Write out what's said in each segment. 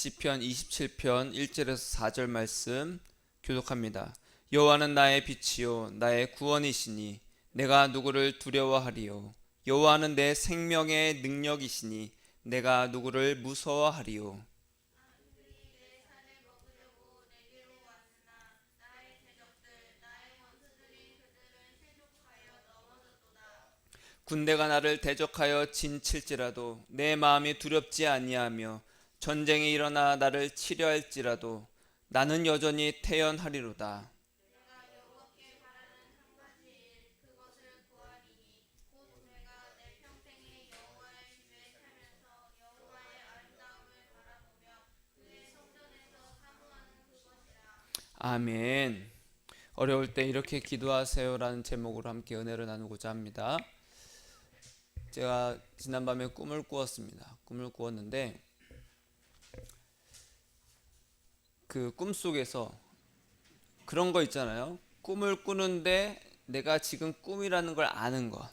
시편 27편 1절에서 4절 말씀 교독합니다. 여호와는 나의 빛이요 나의 구원이시니 내가 누구를 두려워하리요. 여호와는 내 생명의 능력이시니 내가 누구를 무서워하리요. 군대가 나를 대적하여 진칠지라도 내 마음이 두렵지 아니하며 전쟁이 일어나 나를 치려할지라도 나는 여전히 태연하리로다. 아멘. 어려울 때 이렇게 기도하세요라는 제목으로 함께 은혜를 나누고자 합니다. 제가 지난밤에 꿈을 꾸었습니다. 꿈을 꾸었는데 그 꿈속에서 그런 거 있잖아요. 꿈을 꾸는데 내가 지금 꿈이라는 걸 아는 것.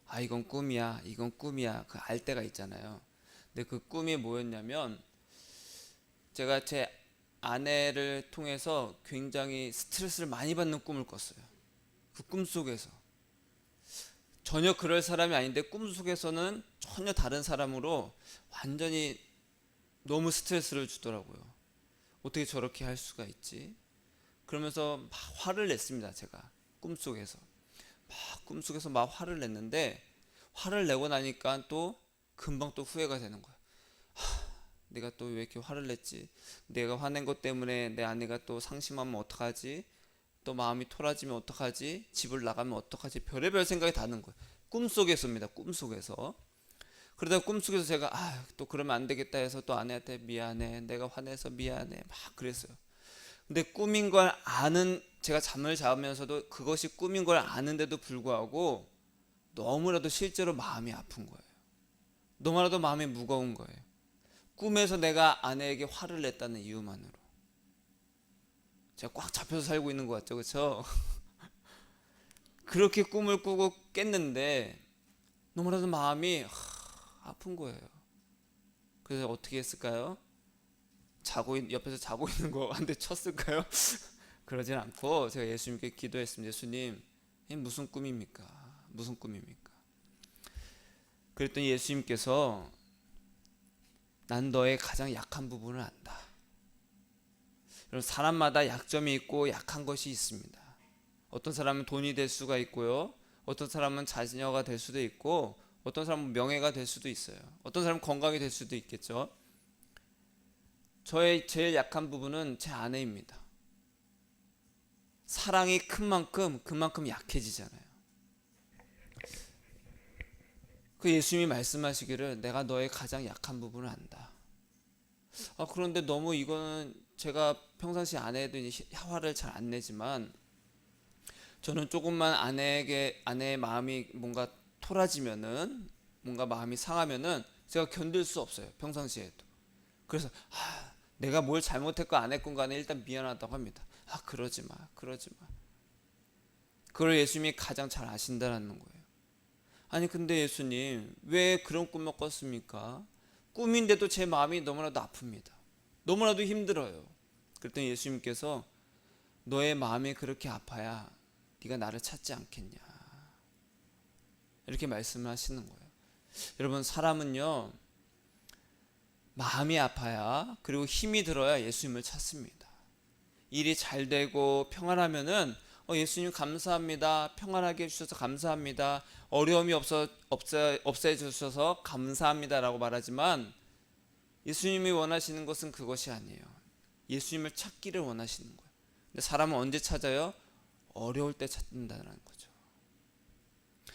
아, 이건 꿈이야. 이건 꿈이야. 그 알 때가 있잖아요. 근데 그 꿈이 뭐였냐면 제가 제 아내를 통해서 굉장히 스트레스를 많이 받는 꿈을 꿨어요. 그 꿈속에서. 전혀 그럴 사람이 아닌데 꿈속에서는 전혀 다른 사람으로 완전히 너무 스트레스를 주더라고요. 어떻게 저렇게 할 수가 있지? 그러면서 막 화를 냈습니다. 제가 꿈속에서 막 화를 냈는데 화를 내고 나니까 또 금방 또 후회가 되는 거예요. 내가 또 왜 이렇게 화를 냈지? 내가 화낸 것 때문에 내 아내가 또 상심하면 어떡하지? 또 마음이 토라지면 어떡하지? 집을 나가면 어떡하지? 별의별 생각이 다 나는 거예요. 꿈속에서입니다. 꿈속에서. 그러다 꿈속에서 제가 또 그러면 안 되겠다 해서 또 아내한테 미안해. 내가 화내서 미안해. 막 그랬어요. 근데 꿈인 걸 아는, 제가 잠을 자면서도 그것이 꿈인 걸 아는데도 불구하고 너무나도 실제로 마음이 아픈 거예요. 너무나도 마음이 무거운 거예요. 꿈에서 내가 아내에게 화를 냈다는 이유만으로. 제가 꽉 잡혀서 살고 있는 것 같죠, 그렇죠? 그렇게 꿈을 꾸고 깼는데 너무나도 마음이 아픈 거예요. 그래서 어떻게 했을까요? 옆에서 자고 있는 거 한 대 쳤을까요? 그러진 않고 제가 예수님께 기도했습니다. 예수님, 이 무슨 꿈입니까? 무슨 꿈입니까? 그랬더니 예수님께서 난 너의 가장 약한 부분을 안다. 여러분, 사람마다 약점이 있고 약한 것이 있습니다. 어떤 사람은 돈이 될 수가 있고요. 어떤 사람은 자녀가 될 수도 있고, 어떤 사람은 명예가 될 수도 있어요. 어떤 사람은 건강이 될 수도 있겠죠. 저의 제일 약한 부분은 제 아내입니다. 사랑이 큰 만큼 그만큼 약해지잖아요. 그 예수님이 말씀하시기를 내가 너의 가장 약한 부분을 안다. 그런데 너무 이거는 제가 평상시 아내에도 화를 잘 안 내지만 저는 조금만 아내의 마음이 뭔가 토라지면은, 뭔가 마음이 상하면은 제가 견딜 수 없어요. 평상시에도. 그래서 내가 뭘 잘못했고 안 했건 간에 일단 미안하다고 합니다. 그러지 마, 그러지 마. 그걸 예수님이 가장 잘 아신다는 거예요. 아니 근데 예수님 왜 그런 꿈을 꿨습니까? 꿈인데도 제 마음이 너무나도 아픕니다. 너무나도 힘들어요. 그랬더니 예수님께서 너의 마음이 그렇게 아파야 네가 나를 찾지 않겠냐, 이렇게 말씀을 하시는 거예요. 여러분, 사람은요 마음이 아파야, 그리고 힘이 들어야 예수님을 찾습니다. 일이 잘 되고 평안하면은 예수님 감사합니다. 평안하게 해주셔서 감사합니다. 어려움이 없애주셔서 감사합니다라고 말하지만 예수님이 원하시는 것은 그것이 아니에요. 예수님을 찾기를 원하시는 거예요. 근데 사람은 언제 찾아요? 어려울 때 찾는다는 거죠.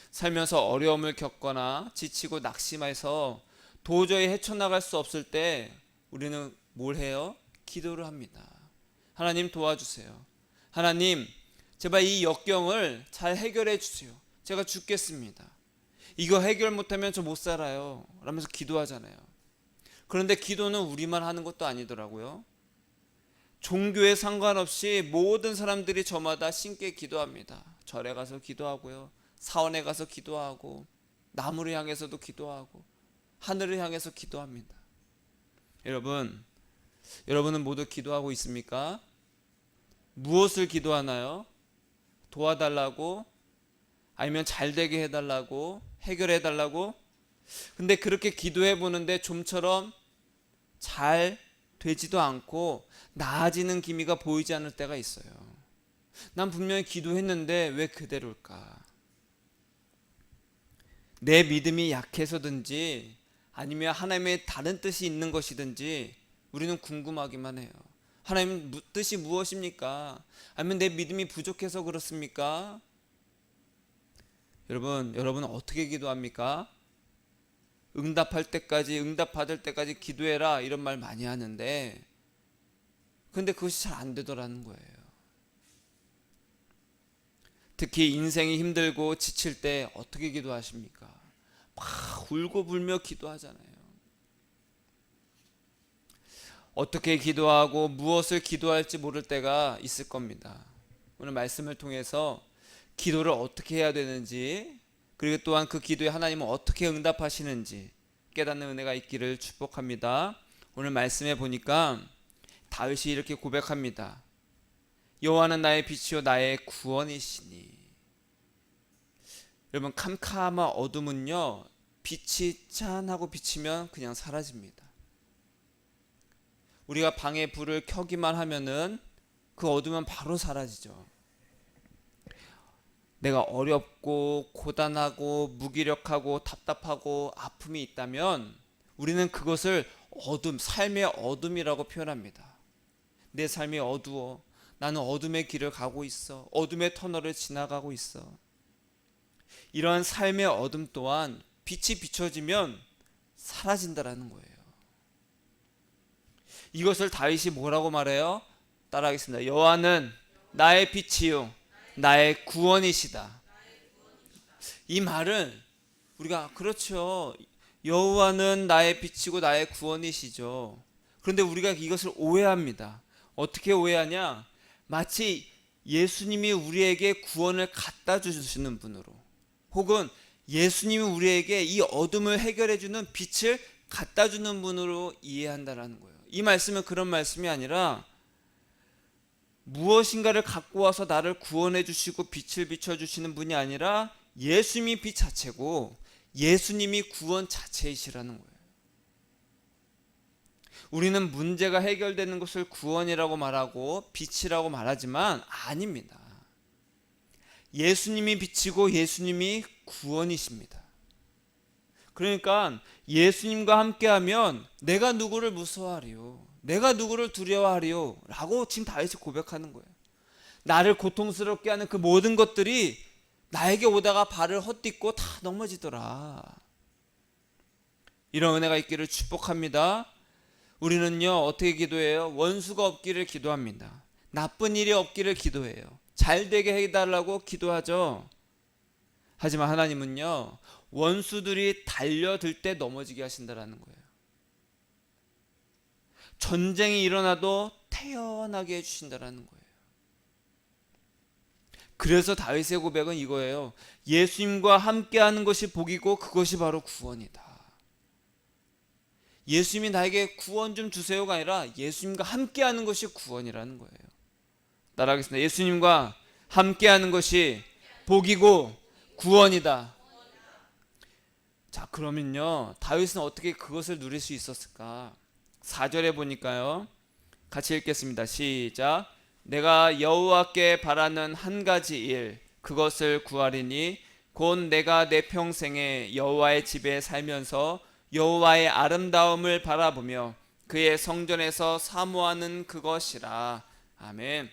살면서 어려움을 겪거나 지치고 낙심해서 도저히 헤쳐나갈 수 없을 때 우리는 뭘 해요? 기도를 합니다. 하나님 도와주세요. 하나님, 제발 이 역경을 잘 해결해 주세요. 제가 죽겠습니다. 이거 해결 못하면 저 못 살아요. 라면서 기도하잖아요. 그런데 기도는 우리만 하는 것도 아니더라고요. 종교에 상관없이 모든 사람들이 저마다 신께 기도합니다. 절에 가서 기도하고요. 사원에 가서 기도하고, 나무를 향해서도 기도하고, 하늘을 향해서 기도합니다. 여러분, 여러분은 모두 기도하고 있습니까? 무엇을 기도하나요? 도와달라고? 아니면 잘 되게 해달라고? 해결해 달라고? 근데 그렇게 기도해 보는데 좀처럼 잘 되지도 않고 나아지는 기미가 보이지 않을 때가 있어요. 난 분명히 기도했는데 왜 그대로일까? 내 믿음이 약해서든지 아니면 하나님의 다른 뜻이 있는 것이든지 우리는 궁금하기만 해요. 하나님 뜻이 무엇입니까? 아니면 내 믿음이 부족해서 그렇습니까? 여러분 어떻게 기도합니까? 응답할 때까지, 응답받을 때까지 기도해라 이런 말 많이 하는데 근데 그것이 잘 안 되더라는 거예요. 특히 인생이 힘들고 지칠 때 어떻게 기도하십니까? 막 울고 불며 기도하잖아요. 어떻게 기도하고 무엇을 기도할지 모를 때가 있을 겁니다. 오늘 말씀을 통해서 기도를 어떻게 해야 되는지, 그리고 또한 그 기도에 하나님은 어떻게 응답하시는지 깨닫는 은혜가 있기를 축복합니다. 오늘 말씀에 보니까 다윗이 이렇게 고백합니다. 여호와는 나의 빛이요 나의 구원이시니. 여러분, 캄캄한 어둠은요, 빛이 짠하고 비치면 그냥 사라집니다. 우리가 방에 불을 켜기만 하면은 그 어둠은 바로 사라지죠. 내가 어렵고 고단하고 무기력하고 답답하고 아픔이 있다면 우리는 그것을 어둠, 삶의 어둠이라고 표현합니다. 내 삶이 어두워. 나는 어둠의 길을 가고 있어. 어둠의 터널을 지나가고 있어. 이러한 삶의 어둠 또한 빛이 비춰지면 사라진다라는 거예요. 이것을 다윗이 뭐라고 말해요? 따라하겠습니다. 여호와는 나의 빛이요 나의 구원이시다. 이 말은 우리가 그렇죠. 여호와는 나의 빛이고 나의 구원이시죠. 그런데 우리가 이것을 오해합니다. 어떻게 오해하냐? 마치 예수님이 우리에게 구원을 갖다 주시는 분으로, 혹은 예수님이 우리에게 이 어둠을 해결해 주는 빛을 갖다 주는 분으로 이해한다라는 거예요. 이 말씀은 그런 말씀이 아니라 무엇인가를 갖고 와서 나를 구원해 주시고 빛을 비춰 주시는 분이 아니라 예수님이 빛 자체고 예수님이 구원 자체이시라는 거예요. 우리는 문제가 해결되는 것을 구원이라고 말하고 빛이라고 말하지만 아닙니다. 예수님이 빛이고 예수님이 구원이십니다. 그러니까 예수님과 함께하면 내가 누구를 무서워하리요, 내가 누구를 두려워하리요 라고 지금 다윗이 고백하는 거예요. 나를 고통스럽게 하는 그 모든 것들이 나에게 오다가 발을 헛딛고 다 넘어지더라. 이런 은혜가 있기를 축복합니다. 우리는요 어떻게 기도해요? 원수가 없기를 기도합니다. 나쁜 일이 없기를 기도해요. 잘 되게 해달라고 기도하죠. 하지만 하나님은요 원수들이 달려들 때 넘어지게 하신다라는 거예요. 전쟁이 일어나도 태어나게 해주신다라는 거예요. 그래서 다윗의 고백은 이거예요. 예수님과 함께하는 것이 복이고 그것이 바로 구원이다. 예수님이 나에게 구원 좀 주세요가 아니라 예수님과 함께하는 것이 구원이라는 거예요. 따라하겠습니다. 예수님과 함께하는 것이 복이고 구원이다. 자, 그러면요 다윗은 어떻게 그것을 누릴 수 있었을까? 4절에 보니까요, 같이 읽겠습니다. 시작. 내가 여호와께 바라는 한 가지 일, 그것을 구하리니 곧 내가 내 평생에 여호와의 집에 살면서 여호와의 아름다움을 바라보며 그의 성전에서 사모하는 그것이라. 아멘.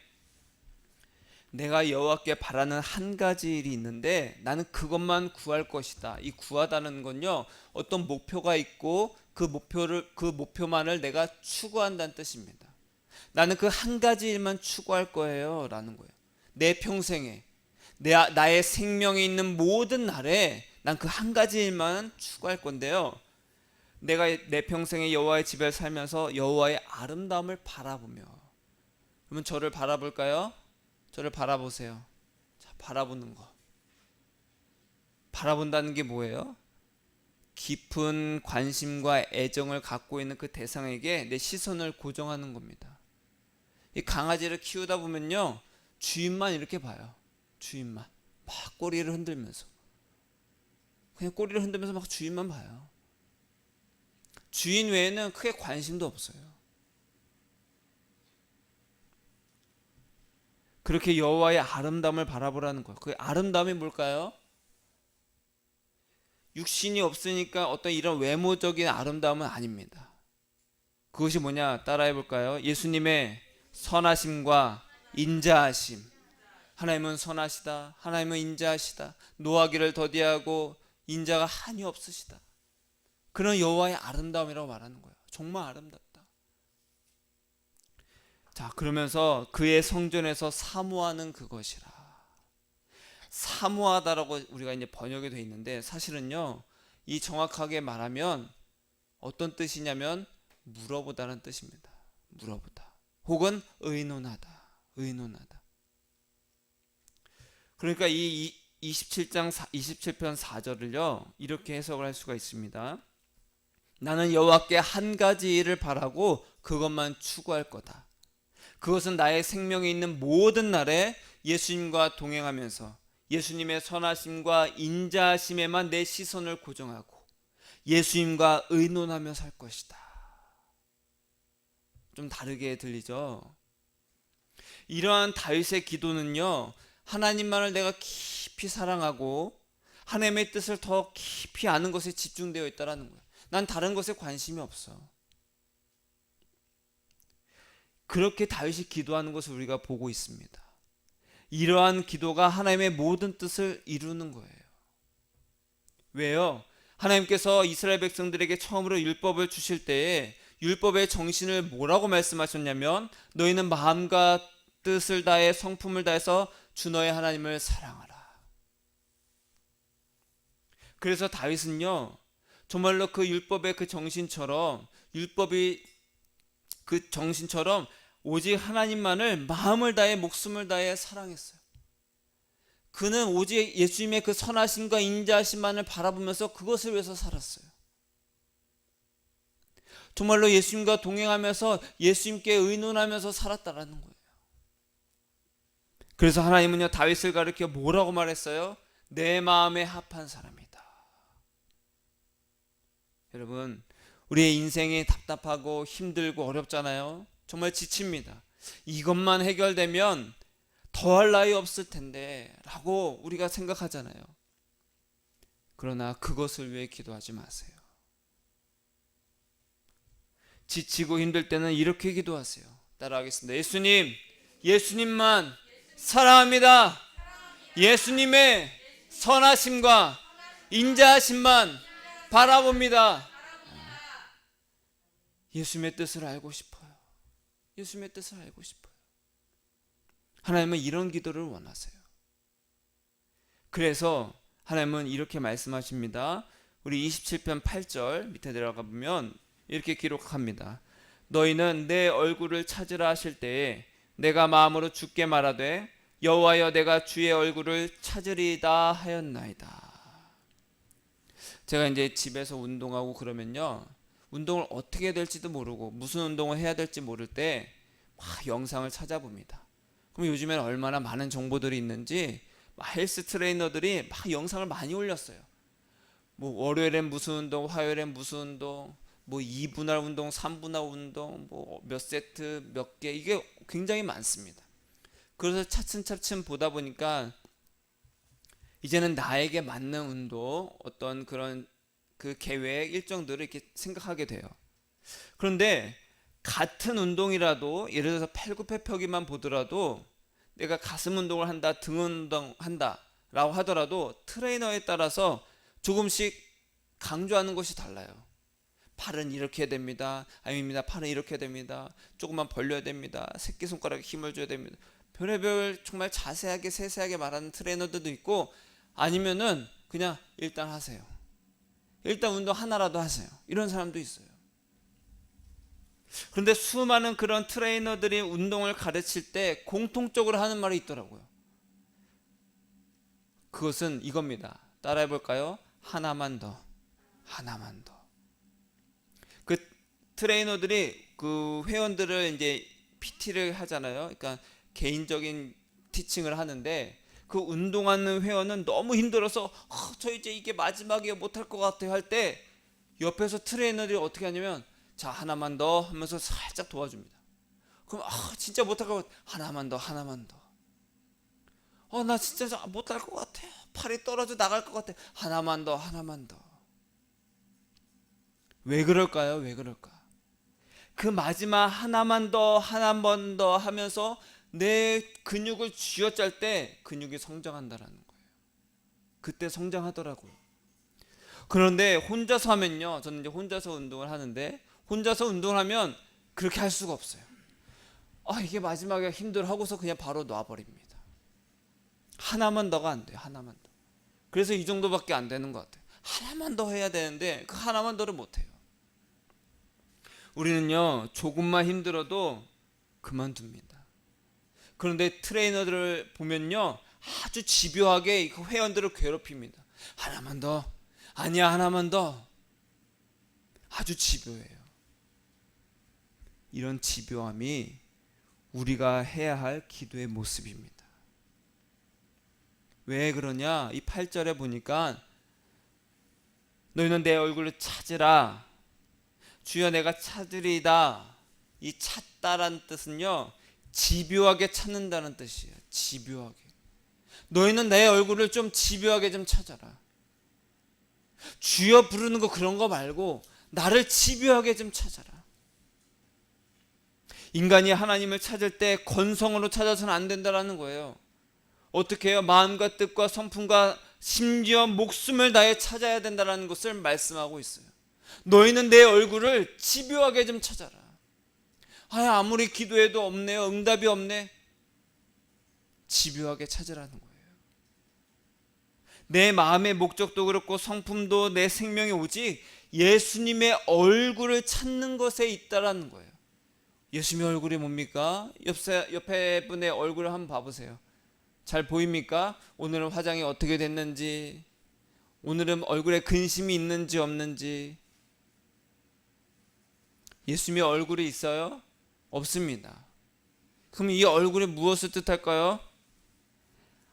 내가 여호와께 바라는 한 가지 일이 있는데 나는 그것만 구할 것이다. 이 구하다는 건요 어떤 목표가 있고 그 목표만을 내가 추구한다는 뜻입니다. 나는 그 한 가지 일만 추구할 거예요 라는 거예요. 내 평생에 나의 생명에 있는 모든 날에 난 그 한 가지 일만 추구할 건데요, 내가 내 평생에 여호와의 집에 살면서 여호와의 아름다움을 바라보며. 그러면 저를 바라볼까요? 저를 바라보세요. 자, 바라보는 거. 바라본다는 게 뭐예요? 깊은 관심과 애정을 갖고 있는 그 대상에게 내 시선을 고정하는 겁니다. 이 강아지를 키우다 보면요, 주인만 이렇게 봐요. 주인만 막 꼬리를 흔들면서, 그냥 꼬리를 흔들면서 막 주인만 봐요. 주인 외에는 크게 관심도 없어요. 그렇게 여호와의 아름다움을 바라보라는 거예요. 그 아름다움이 뭘까요? 육신이 없으니까 어떤 이런 외모적인 아름다움은 아닙니다. 그것이 뭐냐? 따라해 볼까요? 예수님의 선하심과 인자하심. 하나님은 선하시다. 하나님은 인자하시다. 노하기를 더디하고 인자가 한이 없으시다. 그런 여호와의 아름다움이라고 말하는 거예요. 정말 아름답다. 자, 그러면서 그의 성전에서 사모하는 그것이라. 사모하다라고 우리가 이제 번역이 되어 있는데, 사실은요, 이 정확하게 말하면 어떤 뜻이냐면 물어보다는 뜻입니다. 물어보다. 혹은 의논하다. 의논하다. 그러니까 이 27편 4절을요, 이렇게 해석을 할 수가 있습니다. 나는 여호와께 한 가지 일을 바라고 그것만 추구할 거다. 그것은 나의 생명에 있는 모든 날에 예수님과 동행하면서 예수님의 선하심과 인자하심에만 내 시선을 고정하고 예수님과 의논하며 살 것이다. 좀 다르게 들리죠? 이러한 다윗의 기도는요, 하나님만을 내가 깊이 사랑하고 하나님의 뜻을 더 깊이 아는 것에 집중되어 있다는 거예요. 난 다른 것에 관심이 없어. 그렇게 다윗이 기도하는 것을 우리가 보고 있습니다. 이러한 기도가 하나님의 모든 뜻을 이루는 거예요. 왜요? 하나님께서 이스라엘 백성들에게 처음으로 율법을 주실 때에 율법의 정신을 뭐라고 말씀하셨냐면, 너희는 마음과 뜻을 다해 성품을 다해서 주 너의 하나님을 사랑하라. 그래서 다윗은요, 정말로 그 율법의 그 정신처럼, 율법이 그 정신처럼 오직 하나님만을 마음을 다해 목숨을 다해 사랑했어요. 그는 오직 예수님의 그 선하심과 인자하심만을 바라보면서 그것을 위해서 살았어요. 정말로 예수님과 동행하면서 예수님께 의논하면서 살았다라는 거예요. 그래서 하나님은요, 다윗을 가리켜 뭐라고 말했어요? 내 마음에 합한 사람이다. 여러분, 우리의 인생이 답답하고 힘들고 어렵잖아요. 정말 지칩니다. 이것만 해결되면 더할 나위 없을 텐데 라고 우리가 생각하잖아요. 그러나 그것을 위해 기도하지 마세요. 지치고 힘들 때는 이렇게 기도하세요. 따라하겠습니다. 예수님, 예수님만 사랑합니다. 예수님의 선하심과 인자하심만 바라봅니다. 예수님의 뜻을 알고 싶어요. 예수님의 뜻을 알고 싶어요. 하나님은 이런 기도를 원하세요. 그래서 하나님은 이렇게 말씀하십니다. 우리 27편 8절 밑에 내려가 보면 이렇게 기록합니다. 너희는 내 얼굴을 찾으라 하실 때에 내가 마음으로 주께 말하되 여호와여 내가 주의 얼굴을 찾으리다 하였나이다. 제가 이제 집에서 운동하고 그러면요, 운동을 어떻게 해야 될지도 모르고 무슨 운동을 해야 될지 모를 때 막 영상을 찾아봅니다. 그럼 요즘에는 얼마나 많은 정보들이 있는지 헬스 트레이너들이 막 영상을 많이 올렸어요. 뭐 월요일엔 무슨 운동, 화요일엔 무슨 운동, 뭐 2분할 운동, 3분할 운동, 뭐 몇 세트, 몇 개, 이게 굉장히 많습니다. 그래서 차츰차츰 보다 보니까 이제는 나에게 맞는 운동, 어떤 그런 그 계획 일정들을 이렇게 생각하게 돼요. 그런데 같은 운동이라도, 예를 들어서 팔굽혀펴기만 보더라도 내가 가슴 운동을 한다, 등 운동 한다 라고 하더라도 트레이너에 따라서 조금씩 강조하는 것이 달라요. 팔은 이렇게 해야 됩니다. 아닙니다. 팔은 이렇게 해야 됩니다. 조금만 벌려야 됩니다. 새끼손가락에 힘을 줘야 됩니다. 별의별 정말 자세하게 세세하게 말하는 트레이너들도 있고, 아니면은 그냥 일단 하세요. 일단 운동 하나라도 하세요. 이런 사람도 있어요. 그런데 수많은 그런 트레이너들이 운동을 가르칠 때 공통적으로 하는 말이 있더라고요. 그것은 이겁니다. 따라해 볼까요? 하나만 더. 하나만 더. 그 트레이너들이 그 회원들을 이제 PT를 하잖아요. 그러니까 개인적인 티칭을 하는데 그 운동하는 회원은 너무 힘들어서 저 이제 이게 마지막이에요, 못할 것 같아요 할 때 옆에서 트레이너들이 어떻게 하냐면 자 하나만 더 하면서 살짝 도와줍니다. 그럼 진짜 못할 것 같아. 하나만 더, 하나만 더. 나 진짜 못할 것 같아. 팔이 떨어져 나갈 것 같아. 하나만 더, 하나만 더. 왜 그럴까요? 왜 그럴까? 그 마지막 하나만 더, 하나만 더 하면서 내 근육을 쥐어짤 때 근육이 성장한다라는 거예요. 그때 성장하더라고요. 그런데 혼자서 하면요, 저는 이제 혼자서 운동을 하는데 혼자서 운동을 하면 그렇게 할 수가 없어요. 이게 마지막에 힘들어 하고서 그냥 바로 놔버립니다. 하나만 더가 안 돼요. 하나만 더. 그래서 이 정도밖에 안 되는 것 같아요. 하나만 더 해야 되는데 그 하나만 더를 못해요. 우리는요 조금만 힘들어도 그만둡니다. 그런데 트레이너들을 보면요 아주 집요하게 그 회원들을 괴롭힙니다. 하나만 더, 아니야 하나만 더. 아주 집요해요. 이런 집요함이 우리가 해야 할 기도의 모습입니다. 왜 그러냐? 이 8절에 보니까 너희는 내 얼굴을 찾으라. 주여 내가 찾으리다. 이 찾다란 뜻은요 집요하게 찾는다는 뜻이에요. 집요하게. 너희는 내 얼굴을 좀 집요하게 좀 찾아라. 주여 부르는 거 그런 거 말고 나를 집요하게 좀 찾아라. 인간이 하나님을 찾을 때 건성으로 찾아서는 안 된다라는 거예요. 어떻게 해요? 마음과 뜻과 성품과 심지어 목숨을 다해 찾아야 된다는 것을 말씀하고 있어요. 너희는 내 얼굴을 집요하게 좀 찾아라. 아무리 기도해도 없네요. 응답이 없네. 집요하게 찾으라는 거예요. 내 마음의 목적도 그렇고 성품도 내 생명이 오직 예수님의 얼굴을 찾는 것에 있다라는 거예요. 예수님의 얼굴이 뭡니까? 옆에 분의 얼굴을 한번 봐보세요. 잘 보입니까? 오늘은 화장이 어떻게 됐는지, 오늘은 얼굴에 근심이 있는지 없는지. 예수님의 얼굴이 있어요? 없습니다. 그럼 이 얼굴이 무엇을 뜻할까요?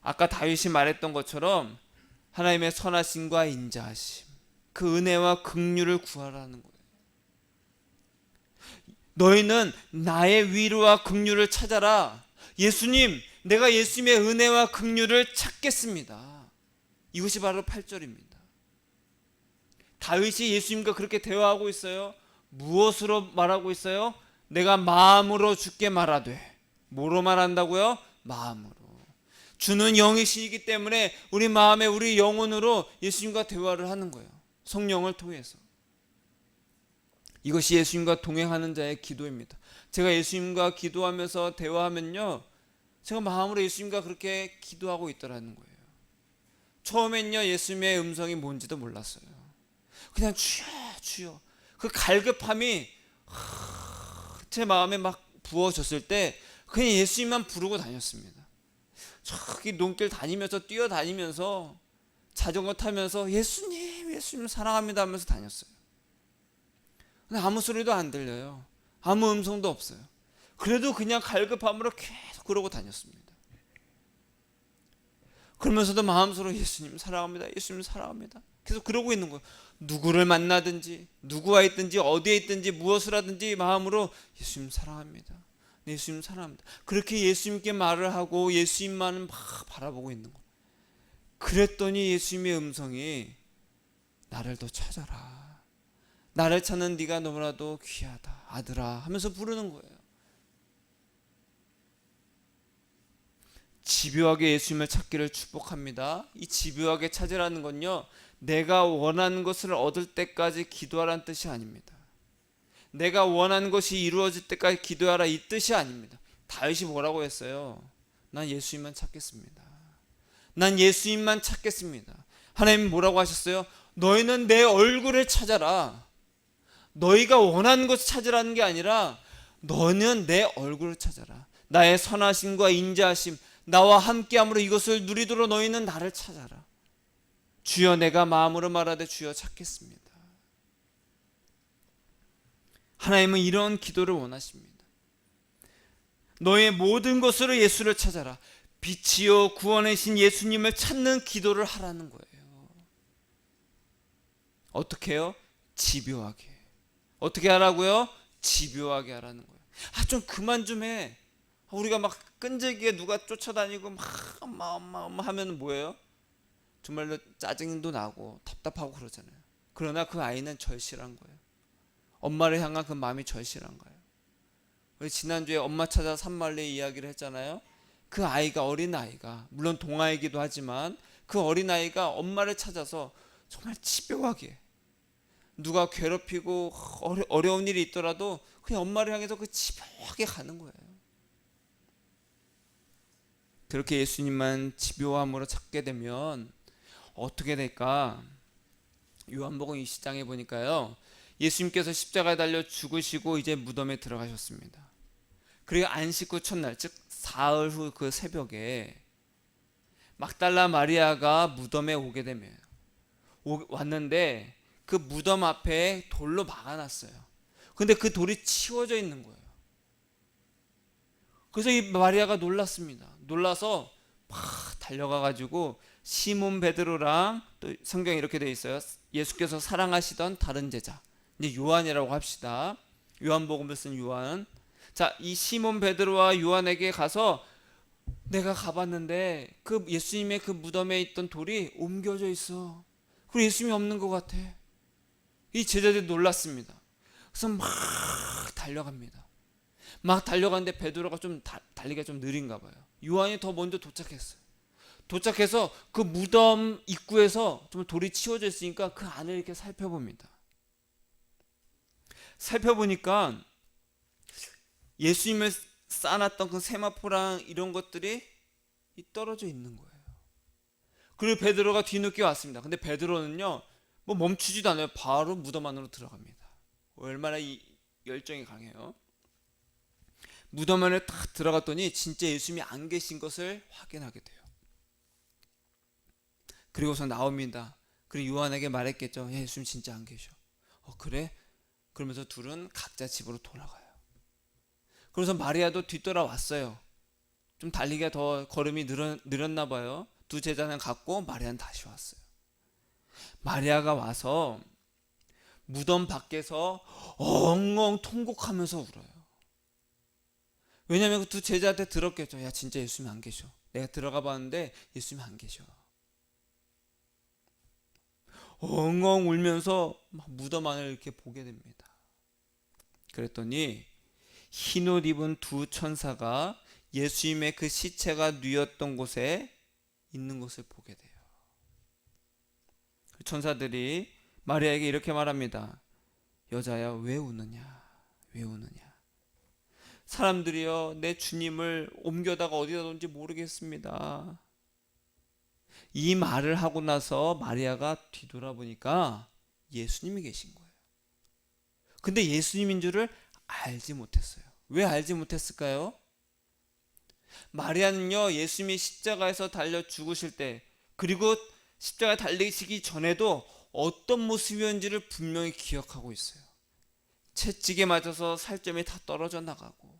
아까 다윗이 말했던 것처럼 하나님의 선하심과 인자하심, 그 은혜와 긍휼을 구하라는 거예요. 너희는 나의 위로와 긍휼을 찾아라. 예수님, 내가 예수님의 은혜와 긍휼을 찾겠습니다. 이것이 바로 8절입니다. 다윗이 예수님과 그렇게 대화하고 있어요. 무엇으로 말하고 있어요? 내가 마음으로 주께 말하되. 뭐로 말한다고요? 마음으로. 주는 영이시기 때문에 우리 마음에 우리 영혼으로 예수님과 대화를 하는 거예요. 성령을 통해서. 이것이 예수님과 동행하는 자의 기도입니다. 제가 예수님과 기도하면서 대화하면요, 제가 마음으로 예수님과 그렇게 기도하고 있더라는 거예요. 처음엔요 예수님의 음성이 뭔지도 몰랐어요. 그냥 주여 주여. 그 갈급함이 제 마음에 막 부어졌을 때 그냥 예수님만 부르고 다녔습니다. 저기 논길 다니면서 뛰어다니면서 자전거 타면서 예수님 예수님 사랑합니다 하면서 다녔어요. 근데 아무 소리도 안 들려요. 아무 음성도 없어요. 그래도 그냥 갈급함으로 계속 그러고 다녔습니다. 그러면서도 마음속으로 예수님 사랑합니다. 예수님 사랑합니다. 계속 그러고 있는 거예요. 누구를 만나든지 누구와 있든지 어디에 있든지 무엇을 하든지 마음으로 예수님 사랑합니다. 예수님 사랑합니다. 그렇게 예수님께 말을 하고 예수님만을 막 바라보고 있는 거예요. 그랬더니 예수님의 음성이 나를 더 찾아라. 나를 찾는 네가 너무나도 귀하다 아들아 하면서 부르는 거예요. 집요하게 예수님을 찾기를 축복합니다. 이 집요하게 찾으라는 건요, 내가 원하는 것을 얻을 때까지 기도하라는 뜻이 아닙니다. 내가 원하는 것이 이루어질 때까지 기도하라 이 뜻이 아닙니다. 다윗이 뭐라고 했어요? 난 예수님만 찾겠습니다. 난 예수님만 찾겠습니다. 하나님 뭐라고 하셨어요? 너희는 내 얼굴을 찾아라. 너희가 원하는 것을 찾으라는 게 아니라 너는 내 얼굴을 찾아라. 나의 선하심과 인자하심, 나와 함께함으로 이것을 누리도록 너희는 나를 찾아라. 주여 내가 마음으로 말하되 주여 찾겠습니다. 하나님은 이런 기도를 원하십니다. 너의 모든 것으로 예수를 찾아라. 빛이요 구원의 신 예수님을 찾는 기도를 하라는 거예요. 어떻게 해요? 집요하게. 어떻게 하라고요? 집요하게 하라는 거예요. 좀 그만 좀 해. 우리가 막 끈질기게 누가 쫓아다니고 막 엄마 하면 뭐예요? 정말로 짜증도 나고 답답하고 그러잖아요. 그러나 그 아이는 절실한 거예요. 엄마를 향한 그 마음이 절실한 거예요. 우리 지난주에 엄마 찾아 산말리 이야기를 했잖아요. 그 아이가, 어린 아이가, 물론 동아이기도 하지만 그 어린 아이가 엄마를 찾아서 정말 집요하게, 누가 괴롭히고 어려운 일이 있더라도 그냥 엄마를 향해서 그 집요하게 가는 거예요. 그렇게 예수님만 집요함으로 찾게 되면 어떻게 될까? 요한복음 20장에 보니까요, 예수님께서 십자가에 달려 죽으시고 이제 무덤에 들어가셨습니다. 그리고 안식 후 첫날, 즉 사흘 후 그 새벽에 막달라 마리아가 무덤에 오게 되면 왔는데 그 무덤 앞에 돌로 막아놨어요. 근데 그 돌이 치워져 있는 거예요. 그래서 이 마리아가 놀랐습니다. 놀라서 막 달려가가지고 시몬 베드로랑, 또 성경에 이렇게 되어 있어요. 예수께서 사랑하시던 다른 제자, 이제 요한이라고 합시다. 요한복음을 쓴 요한. 자, 이 시몬 베드로와 요한에게 가서 내가 가봤는데 그 예수님의 그 무덤에 있던 돌이 옮겨져 있어. 그리고 예수님이 없는 것 같아. 이 제자들이 놀랐습니다. 그래서 막 달려갑니다. 막 달려가는데 베드로가 좀 달리기가 좀 느린가 봐요. 요한이 더 먼저 도착했어요. 도착해서 그 무덤 입구에서 좀 돌이 치워져 있으니까 그 안을 이렇게 살펴봅니다. 살펴보니까 예수님을 쌓아놨던 그 세마포랑 이런 것들이 떨어져 있는 거예요. 그리고 베드로가 뒤늦게 왔습니다. 근데 베드로는요, 뭐 멈추지도 않아요. 바로 무덤 안으로 들어갑니다. 얼마나 이 열정이 강해요. 무덤 안에 딱 들어갔더니 진짜 예수님이 안 계신 것을 확인하게 돼요. 그리고서 나옵니다. 그리고 요한에게 말했겠죠. 예수님 진짜 안 계셔. 그래? 그러면서 둘은 각자 집으로 돌아가요. 그래서 마리아도 뒤돌아왔어요. 좀 달리기가 더 걸음이 느렸나 봐요. 두 제자는 갔고 마리아는 다시 왔어요. 마리아가 와서 무덤 밖에서 엉엉 통곡하면서 울어요. 왜냐하면 그 두 제자한테 들었겠죠. 야, 진짜 예수님 안 계셔. 내가 들어가 봤는데 예수님 안 계셔. 엉엉 울면서 막 무덤 안을 이렇게 보게 됩니다. 그랬더니 흰옷 입은 두 천사가 예수님의 그 시체가 뉘었던 곳에 있는 것을 보게 돼요. 그 천사들이 마리아에게 이렇게 말합니다. 여자야, 왜 우느냐? 왜 우느냐? 사람들이여, 내 주님을 옮겨다가 어디다 뒀는지 모르겠습니다. 이 말을 하고 나서 마리아가 뒤돌아보니까 예수님이 계신 거예요. 근데 예수님인 줄을 알지 못했어요. 왜 알지 못했을까요? 마리아는요, 예수님이 십자가에서 달려 죽으실 때, 그리고 십자가에 달리시기 전에도 어떤 모습이었는지를 분명히 기억하고 있어요. 채찍에 맞아서 살점이 다 떨어져 나가고,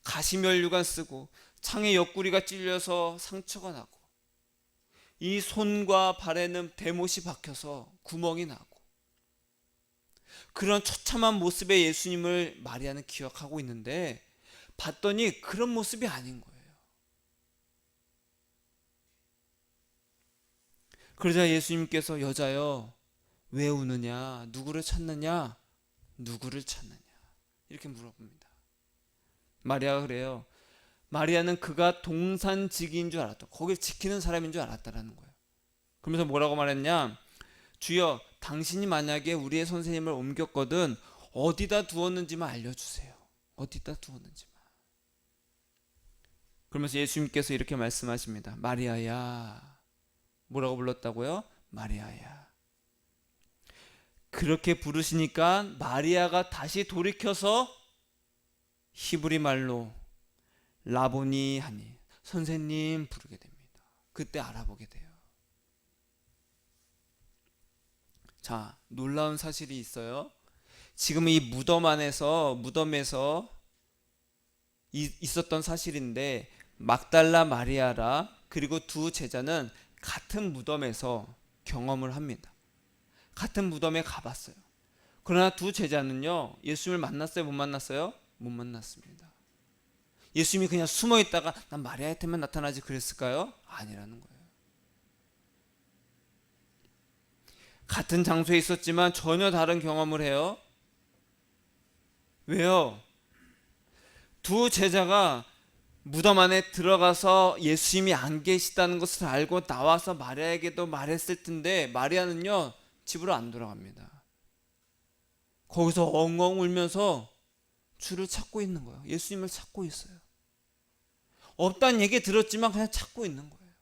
가시면류관 쓰고, 창에 옆구리가 찔려서 상처가 나고, 이 손과 발에는 대못이 박혀서 구멍이 나고, 그런 처참한 모습의 예수님을 마리아는 기억하고 있는데, 봤더니 그런 모습이 아닌 거예요. 그러자 예수님께서 여자여, 왜 우느냐? 누구를 찾느냐? 누구를 찾느냐? 이렇게 물어봅니다. 마리아가 그래요. 마리아는 그가 동산지기인 줄 알았다. 거길 지키는 사람인 줄 알았다라는 거예요. 그러면서 뭐라고 말했냐? 주여, 당신이 만약에 우리의 선생님을 옮겼거든 어디다 두었는지만 알려주세요. 어디다 두었는지만. 그러면서 예수님께서 이렇게 말씀하십니다. 마리아야. 뭐라고 불렀다고요? 마리아야. 그렇게 부르시니까 마리아가 다시 돌이켜서 히브리 말로 라보니 하니, 선생님 부르게 됩니다. 그때 알아보게 돼요. 자, 놀라운 사실이 있어요. 지금 이 무덤에서 있었던 사실인데, 막달라 마리아라 그리고 두 제자는 같은 무덤에서 경험을 합니다. 같은 무덤에 가봤어요. 그러나 두 제자는요, 예수님을 만났어요? 못 만났어요? 못 만났습니다. 예수님이 그냥 숨어 있다가 난 마리아한테만 나타나지 그랬을까요? 아니라는 거예요. 같은 장소에 있었지만 전혀 다른 경험을 해요. 왜요? 두 제자가 무덤 안에 들어가서 예수님이 안 계시다는 것을 알고 나와서 마리아에게도 말했을 텐데, 마리아는요 집으로 안 돌아갑니다. 거기서 엉엉 울면서 주를 찾고 있는 거예요. 예수님을 찾고 있어요. 없다는 얘기 들었지만 그냥 찾고 있는 거예요.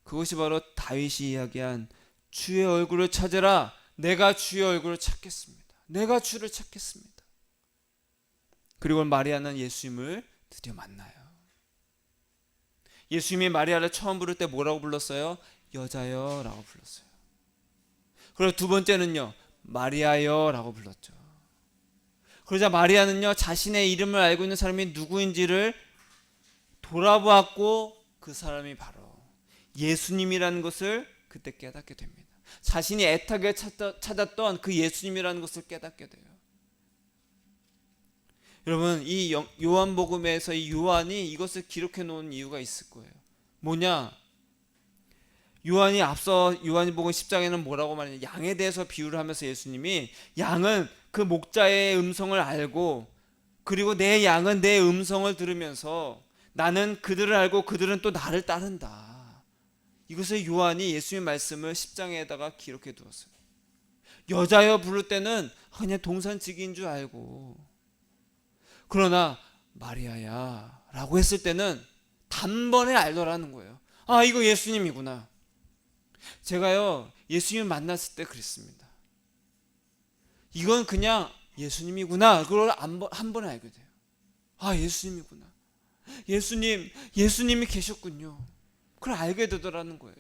그것이 바로 다윗이 이야기한 주의 얼굴을 찾으라. 내가 주의 얼굴을 찾겠습니다. 내가 주를 찾겠습니다. 그리고 마리아는 예수님을 드디어 만나요. 예수님이 마리아를 처음 부를 때 뭐라고 불렀어요? 여자여 라고 불렀어요. 그리고 두 번째는요, 마리아여 라고 불렀죠. 그러자 마리아는요, 자신의 이름을 알고 있는 사람이 누구인지를 돌아보았고, 그 사람이 바로 예수님이라는 것을 그때 깨닫게 됩니다. 자신이 애타게 찾았던 그 예수님이라는 것을 깨닫게 돼요. 여러분, 이 요한복음에서 이 요한이 이것을 기록해 놓은 이유가 있을 거예요. 뭐냐? 요한이 앞서 요한복음 10장에는 뭐라고 말하냐? 양에 대해서 비유를 하면서 예수님이, 양은 그 목자의 음성을 알고, 그리고 내 양은 내 음성을 들으면서 나는 그들을 알고 그들은 또 나를 따른다. 이것을 요한이 예수님의 말씀을 10장에다가 기록해 두었어요. 여자여 부를 때는 그냥 동산지기인 줄 알고, 그러나 마리아야 라고 했을 때는 단번에 알더라는 거예요. 아, 이거 예수님이구나. 제가요, 예수님 만났을 때 그랬습니다. 이건 그냥 예수님이구나. 그걸 한 번에 알게 돼요. 아, 예수님이구나. 예수님이 계셨군요. 그걸 알게 되더라는 거예요.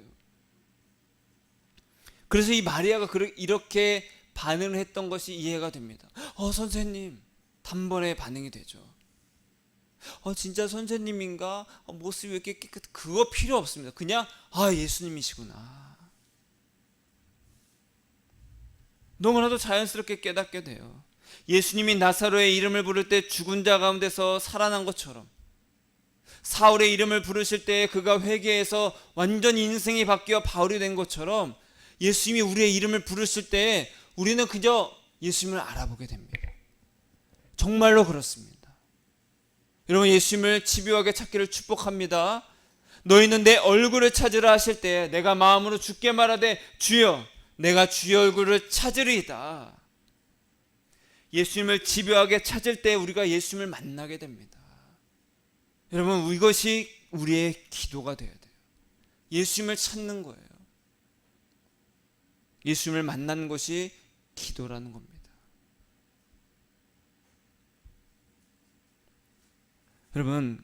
그래서 이 마리아가 이렇게 반응을 했던 것이 이해가 됩니다. 선생님, 단번에 반응이 되죠. 진짜 선생님인가? 모습이 왜 이렇게 그거 필요 없습니다. 그냥 예수님이시구나. 너무나도 자연스럽게 깨닫게 돼요. 예수님이 나사로의 이름을 부를 때 죽은 자 가운데서 살아난 것처럼, 사울의 이름을 부르실 때 그가 회개해서 완전히 인생이 바뀌어 바울이 된 것처럼, 예수님이 우리의 이름을 부르실 때 우리는 그저 예수님을 알아보게 됩니다. 정말로 그렇습니다. 여러분, 예수님을 집요하게 찾기를 축복합니다. 너희는 내 얼굴을 찾으라 하실 때 내가 마음으로 주께 말하되 주여 내가 주의 얼굴을 찾으리이다. 예수님을 집요하게 찾을 때 우리가 예수님을 만나게 됩니다. 여러분, 이것이 우리의 기도가 되어야 돼요. 예수님을 찾는 거예요. 예수님을 만나는 것이 기도라는 겁니다. 여러분,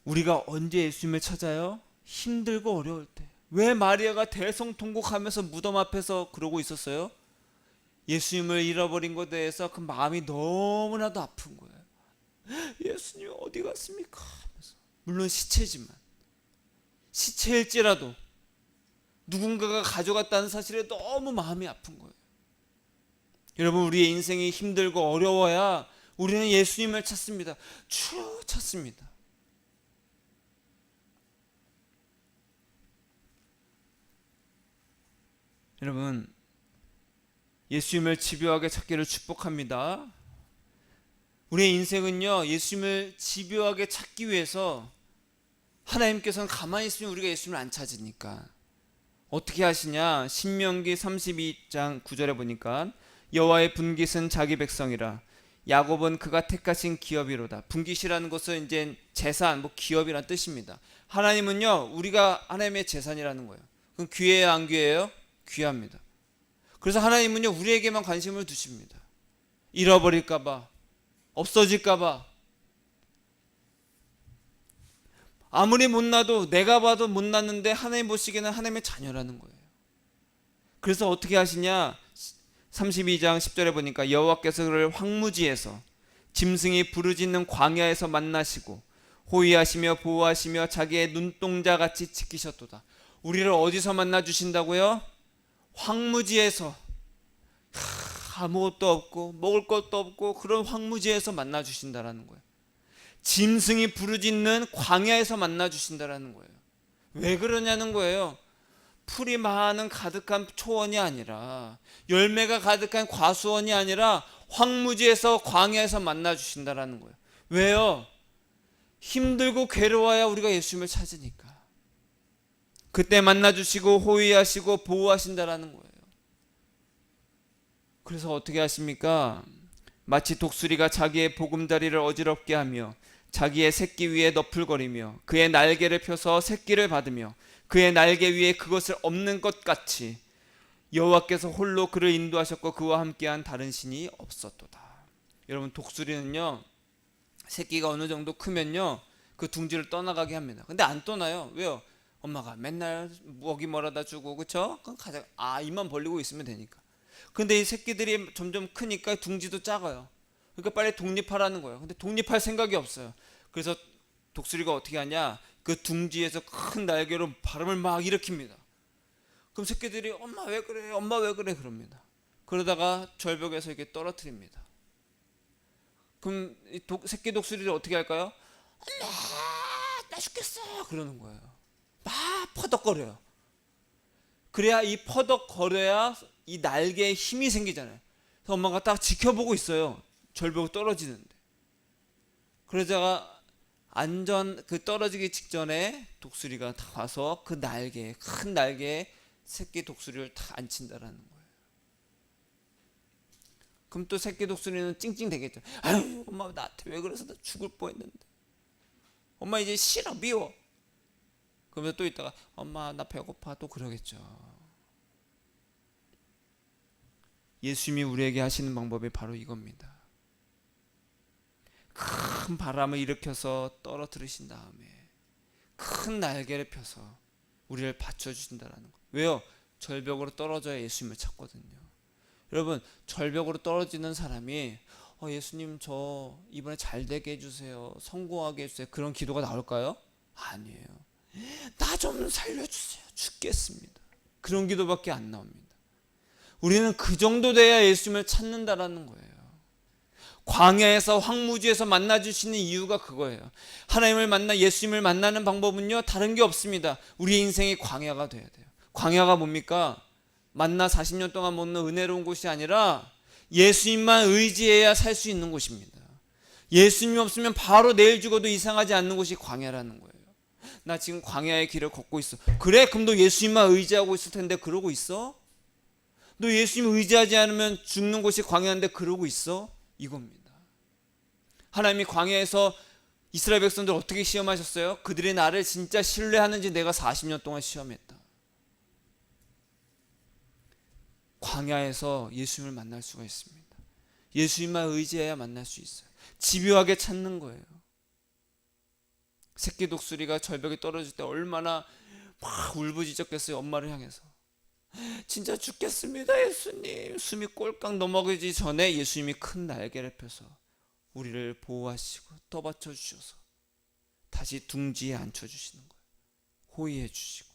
우리가 언제 예수님을 찾아요? 힘들고 어려울 때. 왜 마리아가 대성통곡하면서 무덤 앞에서 그러고 있었어요? 예수님을 잃어버린 것에 대해서 그 마음이 너무나도 아픈 거예요. 예수님 어디 갔습니까? 하면서. 물론 시체지만, 시체일지라도 누군가가 가져갔다는 사실에 너무 마음이 아픈 거예요. 여러분, 우리의 인생이 힘들고 어려워야 우리는 예수님을 찾습니다. 쭉 찾습니다. 여러분, 예수님을 집요하게 찾기를 축복합니다. 우리의 인생은요, 예수님을 집요하게 찾기 위해서, 하나님께서는 가만히 있으면 우리가 예수님을 안 찾으니까 어떻게 하시냐? 신명기 32장 9절에 보니까 여호와의 분깃은 자기 백성이라 야곱은 그가 택하신 기업이로다. 분깃이라는 것은 이제 재산, 기업이란 뜻입니다. 하나님은요, 우리가 하나님의 재산이라는 거예요. 그럼 귀해요, 안 귀해요? 귀합니다. 그래서 하나님은요, 우리에게만 관심을 두십니다. 잃어버릴까봐, 없어질까봐. 아무리 못나도, 내가 봐도 못났는데 하나님 보시기에는 하나님의 자녀라는 거예요. 그래서 어떻게 하시냐? 32장 10절에 보니까 여호와께서 그를 황무지에서 짐승이 부르짖는 광야에서 만나시고 호위하시며 보호하시며 자기의 눈동자같이 지키셨도다. 우리를 어디서 만나 주신다고요? 황무지에서. 아무것도 없고 먹을 것도 없고 그런 황무지에서 만나 주신다라는 거예요. 짐승이 부르짖는 광야에서 만나 주신다라는 거예요. 왜 그러냐는 거예요. 풀이 많은 가득한 초원이 아니라, 열매가 가득한 과수원이 아니라 황무지에서, 광야에서 만나 주신다라는 거예요. 왜요? 힘들고 괴로워야 우리가 예수님을 찾으니까. 그때 만나 주시고 호위하시고 보호하신다라는 거예요. 그래서 어떻게 하십니까? 마치 독수리가 자기의 보금자리를 어지럽게 하며 자기의 새끼 위에 너풀거리며 그의 날개를 펴서 새끼를 받으며 그의 날개 위에 그것을 엎는 것 같이 여호와께서 홀로 그를 인도하셨고 그와 함께한 다른 신이 없었도다. 여러분, 독수리는요, 새끼가 어느 정도 크면요 그 둥지를 떠나가게 합니다. 근데 안 떠나요. 왜요? 엄마가 맨날 먹이 뭐라다 주고, 그쵸? 그럼 가자. 입만 벌리고 있으면 되니까. 근데 이 새끼들이 점점 크니까 둥지도 작아요. 그러니까 빨리 독립하라는 거예요. 근데 독립할 생각이 없어요. 그래서 독수리가 어떻게 하냐? 그 둥지에서 큰 날개로 바람을 막 일으킵니다. 그럼 새끼들이 엄마 왜 그래? 엄마 왜 그래? 그럽니다. 그러다가 절벽에서 이렇게 떨어뜨립니다. 그럼 이 새끼 독수리를 어떻게 할까요? 엄마 나 죽겠어 그러는 거예요. 막 퍼덕거려요. 그래야 이 퍼덕거려야 이 날개에 힘이 생기잖아요. 그래서 엄마가 딱 지켜보고 있어요. 절벽 떨어지는데. 그러다가 그 떨어지기 직전에 독수리가 다 와서 그 날개, 큰 날개에 새끼 독수리를 다 앉힌다라는 거예요. 그럼 또 새끼 독수리는 찡찡 대겠죠. 아유, 엄마 나한테 왜 그래서 나 죽을 뻔했는데. 엄마 이제 싫어, 미워. 그러면 또 있다가 엄마 나 배고파 또 그러겠죠. 예수님이 우리에게 하시는 방법이 바로 이겁니다. 큰 바람을 일으켜서 떨어뜨리신 다음에 큰 날개를 펴서 우리를 받쳐주신다는 거. 왜요? 절벽으로 떨어져야 예수님을 찾거든요. 여러분, 절벽으로 떨어지는 사람이 예수님 저 이번에 잘 되게 해주세요, 성공하게 해주세요, 그런 기도가 나올까요? 아니에요. 나 좀 살려주세요, 죽겠습니다, 그런 기도밖에 안 나옵니다. 우리는 그 정도 돼야 예수님을 찾는다라는 거예요. 광야에서 황무지에서 만나주시는 이유가 그거예요. 하나님을 만나 예수님을 만나는 방법은요 다른 게 없습니다. 우리의 인생이 광야가 돼야 돼요. 광야가 뭡니까? 만나 40년 동안 먹는 은혜로운 곳이 아니라 예수님만 의지해야 살 수 있는 곳입니다. 예수님이 없으면 바로 내일 죽어도 이상하지 않는 곳이 광야라는 거예요. 나 지금 광야의 길을 걷고 있어. 그래? 그럼 너 예수님만 의지하고 있을 텐데 그러고 있어? 너 예수님 의지하지 않으면 죽는 곳이 광야인데 그러고 있어? 이겁니다. 하나님이 광야에서 이스라엘 백성들 어떻게 시험하셨어요? 그들이 나를 진짜 신뢰하는지 내가 40년 동안 시험했다. 광야에서 예수님을 만날 수가 있습니다. 예수님만 의지해야 만날 수 있어요. 집요하게 찾는 거예요. 새끼 독수리가 절벽에 떨어질 때 얼마나 막 울부짖었겠어요. 엄마를 향해서. 진짜 죽겠습니다 예수님. 숨이 꼴깍 넘어가기 전에 예수님이 큰 날개를 펴서 우리를 보호하시고 떠받쳐 주셔서 다시 둥지에 앉혀주시는 거예요. 호의해 주시고.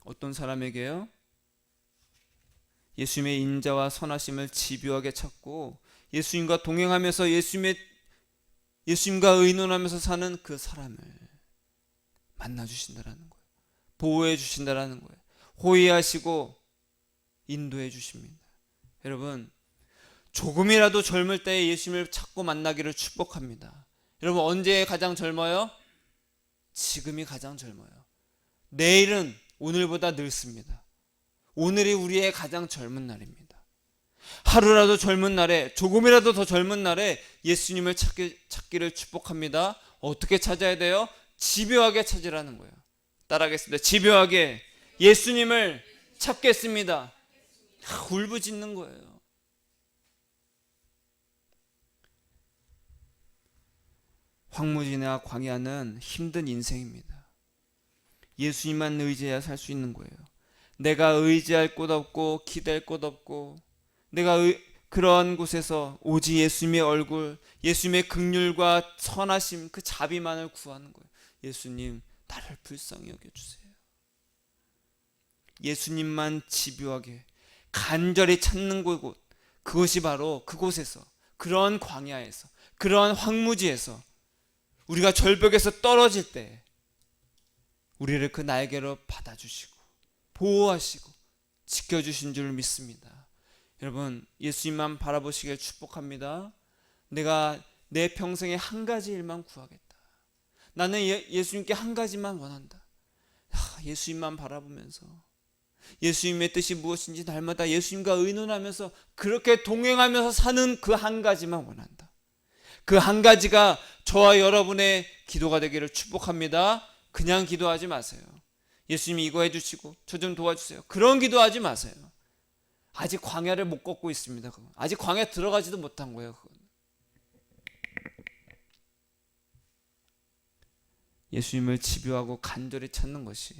어떤 사람에게요? 예수님의 인자와 선하심을 집요하게 찾고 예수님과 동행하면서 예수님과 의논하면서 사는 그 사람을 만나주신다라는 거예요. 보호해 주신다라는 거예요. 호의하시고 인도해 주십니다. 여러분, 조금이라도 젊을 때 예수님을 찾고 만나기를 축복합니다. 여러분, 언제 가장 젊어요? 지금이 가장 젊어요. 내일은 오늘보다 늙습니다. 오늘이 우리의 가장 젊은 날입니다. 하루라도 젊은 날에, 조금이라도 더 젊은 날에 예수님을 찾기를 축복합니다. 어떻게 찾아야 돼요? 집요하게 찾으라는 거예요. 따라하겠습니다. 집요하게 예수님을 찾겠습니다. 울부짖는 거예요. 황무지나 광야는 힘든 인생입니다. 예수님만 의지해야 살 수 있는 거예요. 내가 의지할 곳 없고 기댈 곳 없고 내가 그런 곳에서 오직 예수님의 얼굴, 예수님의 긍휼과 선하심, 그 자비만을 구하는 거예요. 예수님, 나를 불쌍히 여겨주세요. 예수님만 집요하게 간절히 찾는 곳, 그것이 바로 그곳에서, 그런 광야에서, 그런 황무지에서 우리가 절벽에서 떨어질 때 우리를 그 날개로 받아주시고 보호하시고 지켜주신 줄 믿습니다. 여러분, 예수님만 바라보시길 축복합니다. 내가 내 평생에 한 가지 일만 구하겠다. 나는 예수님께 한 가지만 원한다. 예수님만 바라보면서 예수님의 뜻이 무엇인지 날마다 예수님과 의논하면서 그렇게 동행하면서 사는 그 한 가지만 원한다. 그 한 가지가 저와 여러분의 기도가 되기를 축복합니다. 그냥 기도하지 마세요. 예수님이 이거 해주시고 저 좀 도와주세요. 그런 기도하지 마세요. 아직 광야를 못 걷고 있습니다. 그건. 아직 광야에 들어가지도 못한 거예요. 그건. 예수님을 집요하고 간절히 찾는 것이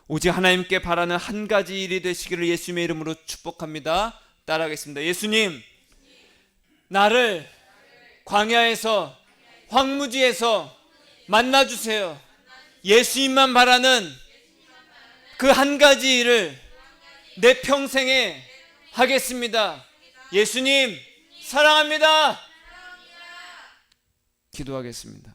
오직 하나님께 바라는 한 가지 일이 되시기를 예수님의 이름으로 축복합니다. 따라하겠습니다. 예수님, 나를 광야에서 황무지에서 만나주세요. 예수님만 바라는 그 한 가지 일을 내 평생에 하겠습니다. 예수님 사랑합니다. 기도하겠습니다.